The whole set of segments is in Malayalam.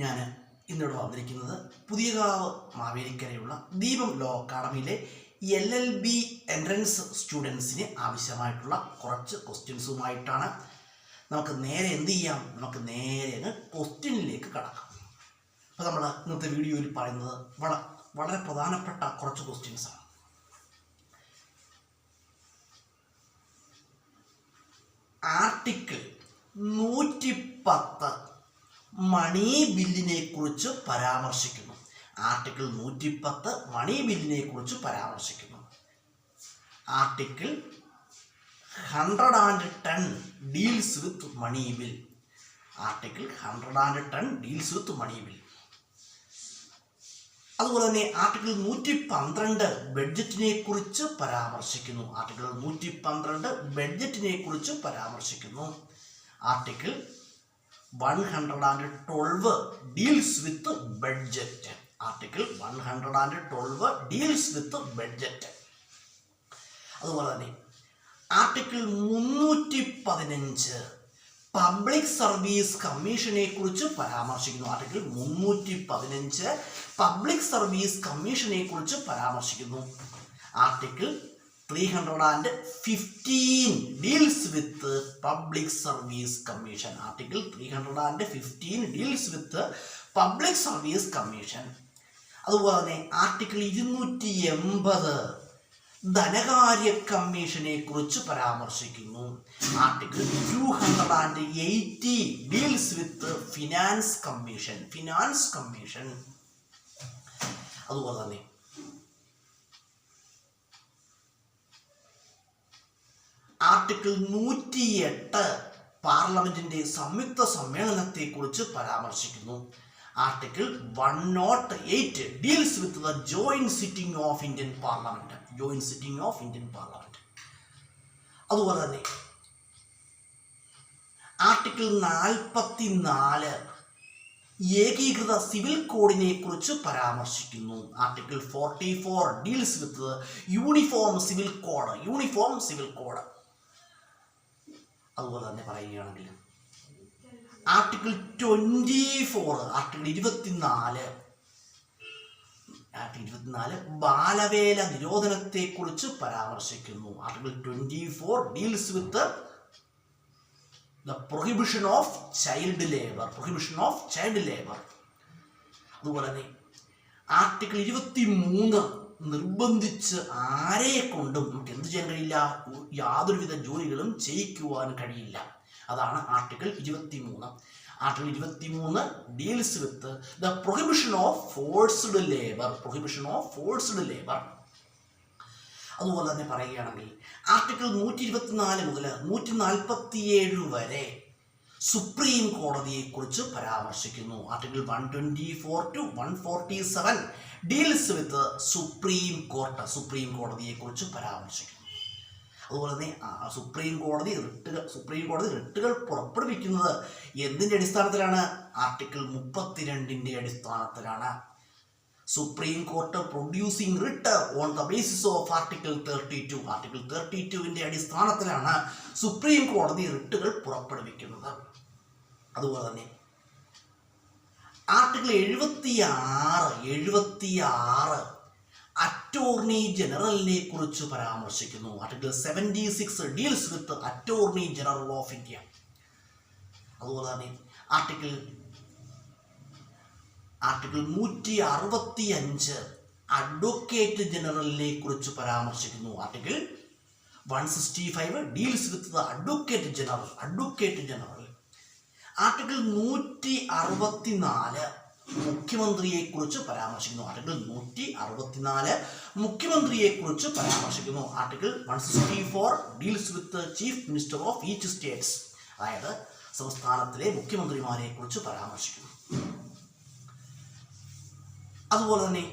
ഞാൻ ഇന്നിവിടെ വന്നിരിക്കുന്നത് പുതിയകാവ് മാവേലിക്കരയുള്ള ദീപം ലോ അക്കാഡമിയിലെ LLB എൻട്രൻസ് സ്റ്റുഡൻസിന് ആവശ്യമായിട്ടുള്ള കുറച്ച് ക്വസ്റ്റ്യൻസുമായിട്ടാണ്. നമുക്ക് നേരെ എന്ത് ചെയ്യാം, നമുക്ക് നേരെ ക്വസ്റ്റ്യനിലേക്ക് കടക്കാം. അപ്പോൾ നമ്മൾ ഇന്നത്തെ വീഡിയോയിൽ പറയുന്നത് വളരെ പ്രധാനപ്പെട്ട കുറച്ച് ക്വസ്റ്റ്യൻസാണ്. ആർട്ടിക്കിൾ 110 മണി ബില്ലിനെ കുറിച്ച് പരാമർശിക്കുന്നു. ആർട്ടിക്കിൾ 110 മണി ബില്ലിനെ കുറിച്ച് പരാമർശിക്കുന്നു. Article 110 deals with money bill. Article 110 deals with money bill. അതുപോലെ തന്നെ ആർട്ടിക്കിൾ 112 ബഡ്ജറ്റിനെ കുറിച്ച് പരാമർശിക്കുന്നു. ആർട്ടിക്കിൾ 112 ബഡ്ജറ്റിനെ കുറിച്ച് പരാമർശിക്കുന്നു. Article 112 deals with budget. Article 112 deals with budget. അതുപോലെ തന്നെ ആർട്ടിക്കിൾ 315 പബ്ലിക് സർവീസ് കമ്മീഷനെ കുറിച്ച് പരാമർശിക്കുന്നു. ആർട്ടിക്കിൾ 315 പബ്ലിക് സർവീസ് കമ്മീഷനെ കുറിച്ച് പരാമർശിക്കുന്നു. Article 315 deals with public service commission. Article 315 deals with public service commission. അതുപോലെ തന്നെ ആർട്ടിക്കിൾ 280 ധനകാര്യ കമ്മീഷനെ കുറിച്ച് പരാമർശിക്കുന്നു. Article 280 deals with finance commission. Finance commission. അതുപോലെ തന്നെ ആർട്ടിക്കിൾ 108 പാർലമെന്റിന്റെ സംയുക്ത സമ്മേളനത്തെ കുറിച്ച് പരാമർശിക്കുന്നു. Article 108 deals with the joint sitting of Indian parliament. Joint sitting of Indian parliament. അതുപോലെ തന്നെ ആർട്ടിക്കിൾ 44 ഏകീകൃത സിവിൽ കോഡിനെ കുറിച്ച് പരാമർശിക്കുന്നു. Article 44 deals with uniform civil code. Uniform civil code. അതുപോലെ തന്നെ പറയുകയാണെങ്കിൽ ആർട്ടിക്കിൾ 24 ആർട്ടിക്കിൾ 24 ബാലവേല നിരോധനത്തെ കുറിച്ച് പരാമർശിക്കുന്നു. Article 24 deals with the prohibition of child labor. prohibition of child labor. അതുപോലെ തന്നെ ആർട്ടിക്കിൾ 23 നിർബന്ധിച്ച് ആരെ കൊണ്ടും നമുക്ക് എന്ത് ചെയ്യാൻ കഴിയില്ല, യാതൊരുവിധ ജോലികളും ചെയ്യിക്കുവാൻ കഴിയില്ല. അതാണ് article 23. Article 23 deals with the prohibition of forced labour. Prohibition of forced labour. അതുപോലെ തന്നെ പറയുകയാണെങ്കിൽ ആർട്ടിക്കിൾ 124 മുതൽ 147 വരെ സുപ്രീം കോടതിയെ കുറിച്ച് പരാമർശിക്കുന്നു. Article 124 to 147 deals with supreme court. Supreme കോടതിയെ കുറിച്ച് പരാമർശിക്കുന്നു. അതുപോലെ തന്നെ സുപ്രീം കോടതി റിട്ടുകൾ പുറപ്പെടുവിക്കുന്നത് എന്തിൻ്റെ അടിസ്ഥാനത്തിലാണ്? ആർട്ടിക്കിൾ 32 അടിസ്ഥാനത്തിലാണ്. Supreme court producing writ on the basis of article 32. Article 32 അടിസ്ഥാനത്തിലാണ് സുപ്രീം കോടതി റിട്ടുകൾ പുറപ്പെടുവിക്കുന്നത്. അതുപോലെ തന്നെ ആർട്ടിക്കിൾ 76 അറ്റോർണി ജനറലിനെ കുറിച്ച് പരാമർശിക്കുന്നു. Article 76 deals with attorney general of India. അതുപോലെ തന്നെ ആർട്ടിക്കിൾ 165 അഡ്വക്കേറ്റ് ജനറലിനെ കുറിച്ച് പരാമർശിക്കുന്നു. Article 165 deals with the advocate general. Advocate general. Article 164 മുഖ്യമന്ത്രിയെ കുറിച്ച് പരാമർശിക്കുന്നു. ആർട്ടിക്കിൾ 164 മുഖ്യമന്ത്രിയെ കുറിച്ച് പരാമർശിക്കുന്നു. Article 164 deals with chief minister of each States. അതായത് സംസ്ഥാനത്തിലെ മുഖ്യമന്ത്രിമാരെ കുറിച്ച് പരാമർശിക്കുന്നു. അതുപോലെ തന്നെ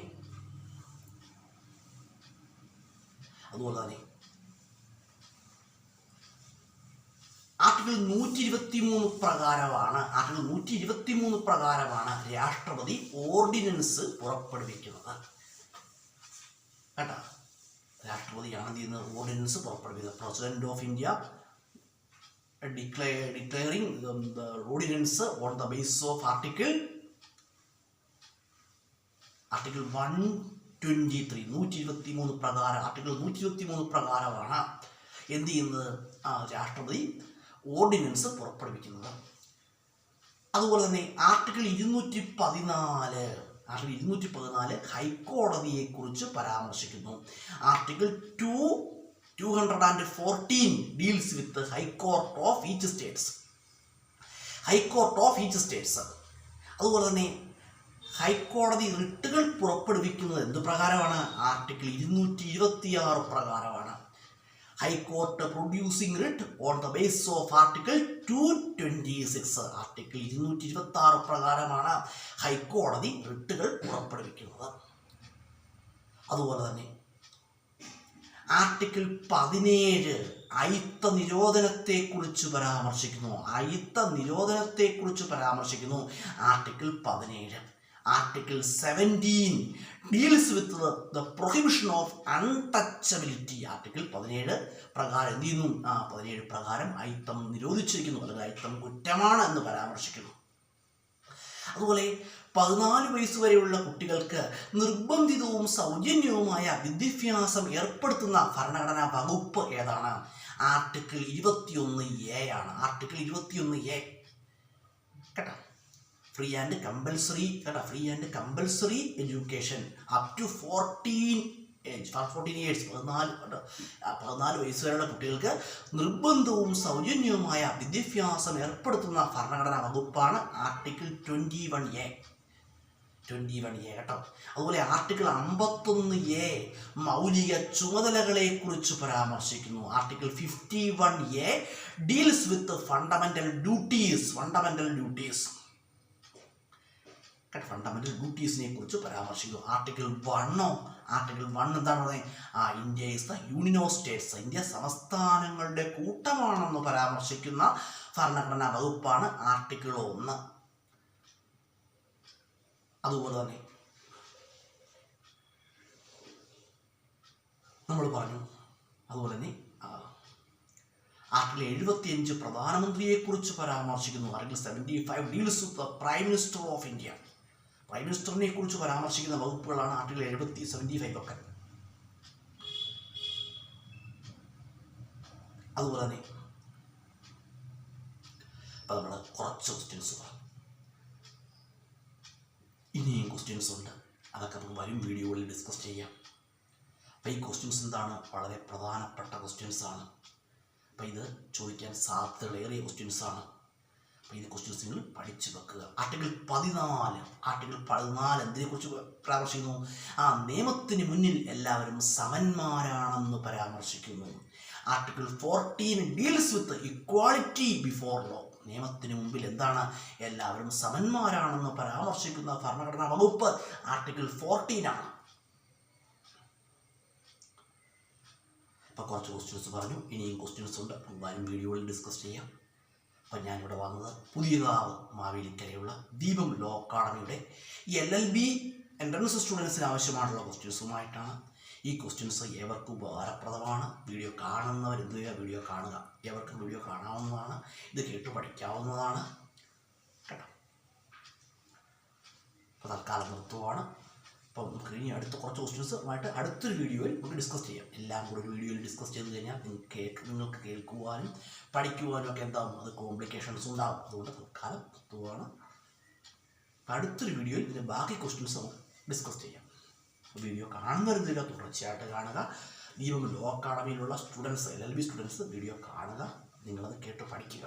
ആർട്ടിക്കിൾ 123 പ്രകാരമാണ് രാഷ്ട്രപതി ഓർഡിനൻസ് പുറപ്പെടുവിക്കുന്നത്. കേട്ടോ, രാഷ്ട്രപതിയാണ് എന്ത് ചെയ്യുന്നത്? ഓർഡിനൻസ് പുറപ്പെടുവിക്കുന്നത്. President of India declaring the ordinance on the basis of Article article 123 പ്രകാരം ആർട്ടിക്കിൾ 123 പ്രകാരമാണ് എന്ത് ചെയ്യുന്നത് രാഷ്ട്രപതി ഓർഡിനൻസ് പുറപ്പെടുവിക്കുന്നത്. അതുപോലെ തന്നെ ആർട്ടിക്കിൾ 214 ഹൈക്കോടതിയെക്കുറിച്ച് പരാമർശിക്കുന്നു. Article 214 deals with high court of each States. അതുപോലെ തന്നെ ഹൈക്കോടതി റിട്ടുകൾ പുറപ്പെടുവിക്കുന്നത് എന്ത് പ്രകാരമാണ്? ആർട്ടിക്കിൾ 226 പ്രകാരമാണ്. High court producing writ on the base of article 226. Article 226 പ്രകാരമാണ് ഹൈക്കോടതി റിട്ടുകൾ പുറപ്പെടുവിക്കുന്നത്. അതുപോലെ തന്നെ ആർട്ടിക്കിൾ 17 അയിത്ത നിരോധനത്തെക്കുറിച്ച് പരാമർശിക്കുന്നു. Article 17. Article 17 deals with the prohibition of untouchability. Article 17 പ്രകാരം എന്ത് ചെയ്യുന്നു? 17 പ്രകാരം അയിത്തം നിരോധിച്ചിരിക്കുന്നു, അല്ലെങ്കിൽ അയിത്തം കുറ്റമാണ് എന്ന് പരാമർശിക്കുന്നു. അതുപോലെ 14 വയസ്സ് വരെയുള്ള കുട്ടികൾക്ക് നിർബന്ധിതവും സൗജന്യവുമായ വിദ്യാഭ്യാസം ഏർപ്പെടുത്തുന്ന ഭരണഘടനാ വകുപ്പ് ഏതാണ്? ആർട്ടിക്കിൾ 21A ആണ്. ആർട്ടിക്കിൾ 21A കേട്ടോ. Free and compulsory education up to 14 years. 14 വയസ്സ് വരെയുള്ള കുട്ടികൾക്ക് നിർബന്ധവും സൗജന്യവുമായ വിദ്യാഭ്യാസം ഏർപ്പെടുത്തുന്ന ഭരണഘടനാ വകുപ്പാണ് ആർട്ടിക്കിൾ 21A കേട്ടോ. അതുപോലെ ആർട്ടിക്കിൾ 51A മൗലിക ചുമതലകളെ കുറിച്ച് പരാമർശിക്കുന്നു. Article 51A deals with fundamental ഡ്യൂട്ടീസിനെ കുറിച്ച് പരാമർശിക്കുന്നു. ആർട്ടിക്കിൾ 1 എന്താണ് പറയുന്നത്? India is the union of states. India സംസ്ഥാനങ്ങളുടെ കൂട്ടമാണെന്ന് പരാമർശിക്കുന്ന ഭരണഘടനാ വകുപ്പാണ് ആർട്ടിക്കിൾ 1. അതുപോലെ തന്നെ നമ്മൾ പറഞ്ഞു. അതുപോലെ തന്നെ ആർട്ടിക്കിൾ 75 പ്രധാനമന്ത്രിയെക്കുറിച്ച് പരാമർശിക്കുന്നു. Article 75 deals with the prime minister of India. Prime മിനിസ്റ്ററിനെ കുറിച്ച് പരാമർശിക്കുന്ന വകുപ്പുകളാണ് ആർട്ടിക്കിൾ 75 ഒക്കെ. അതുപോലെ തന്നെ ഇപ്പം നമ്മൾ കുറച്ച് ക്വസ്റ്റ്യൻസ് പറഞ്ഞു. ഇനിയും ക്വസ്റ്റ്യൻസ് ഉണ്ട്, അതൊക്കെ നമുക്ക് വരും വീഡിയോകളിൽ ഡിസ്കസ് ചെയ്യാം. അപ്പം ഈ ക്വസ്റ്റ്യൻസ് എന്താണ്? വളരെ പ്രധാനപ്പെട്ട ക്വസ്റ്റ്യൻസാണ്. അപ്പം ഇത് ചോദിക്കാൻ സാധ്യതകളേറിയ ക്വസ്റ്റ്യൻസാണ്. അപ്പോൾ ഇത് ക്വസ്റ്റ്യൻസ് നിങ്ങൾ പഠിച്ചു വെക്കുക. ആർട്ടിക്കിൾ 14 എന്തിനെക്കുറിച്ച് പരാമർശിക്കുന്നു? നിയമത്തിന് മുന്നിൽ എല്ലാവരും സമന്മാരാണെന്ന് പരാമർശിക്കുന്നു. Article 14 deals with equality before law. നിയമത്തിന് മുമ്പിൽ എന്താണ്? എല്ലാവരും സമന്മാരാണെന്ന് പരാമർശിക്കുന്ന ഭരണഘടനാ വകുപ്പ് ആർട്ടിക്കിൾ 14 ആണ്. ഇപ്പോൾ കുറച്ച് ക്വസ്റ്റ്യൻസ് പറഞ്ഞു, ഇനിയും ക്വസ്റ്റ്യൻസ് ഉണ്ട്, വരും വീഡിയോയിൽ ഡിസ്കസ് ചെയ്യാം. അപ്പം ഞാനിവിടെ വന്നത് പുതിയകാവ് മാവേലിക്കരയുള്ള ദീപം ലോ അക്കാഡമിയുടെ LLB എൻട്രൻസ് സ്റ്റുഡൻസിന് ആവശ്യമായിട്ടുള്ള ക്വസ്റ്റ്യൻസുമായിട്ടാണ്. ഈ ക്വസ്റ്റ്യൻസ് ഏവർക്കും ഉപകാരപ്രദമാണ്. വീഡിയോ കാണുന്നവർ എന്ത് ചെയ്യുക? വീഡിയോ കാണുക. ഏവർക്കും വീഡിയോ കാണാവുന്നതാണ്, ഇത് കേട്ട് പഠിക്കാവുന്നതാണ് കേട്ടോ. അപ്പോൾ തൽക്കാലം നിർത്തുവാണ്. അപ്പം നമുക്ക് ഇനി അടുത്ത കുറച്ച് ക്വസ്റ്റ്യൻസുമായിട്ട് അടുത്തൊരു വീഡിയോയിൽ നമുക്ക് ഡിസ്കസ് ചെയ്യാം. എല്ലാം കൂടി ഒരു വീഡിയോയിൽ ഡിസ്കസ് ചെയ്ത് കഴിഞ്ഞാൽ നിങ്ങൾക്ക് കേൾക്കുവാനും പഠിക്കുവാനും ഒക്കെ എന്താകും? അത് കോംപ്ലിക്കേഷൻസ് ഉണ്ടാകും. അതുകൊണ്ട് തൽക്കാലം നിർത്തുവാണ്. അടുത്തൊരു വീഡിയോയിൽ ഇതിൻ്റെ ബാക്കി ക്വസ്റ്റ്യൻസ് നമുക്ക് ഡിസ്കസ് ചെയ്യാം. വീഡിയോ കാണുന്നവരെന്തില്ല തുടർച്ചയായിട്ട് കാണുക. ദീപം ലോ അക്കാഡമിയിലുള്ള സ്റ്റുഡൻസ് LLB സ്റ്റുഡൻസ് വീഡിയോ കാണുക, നിങ്ങളത് കേട്ട് പഠിക്കുക.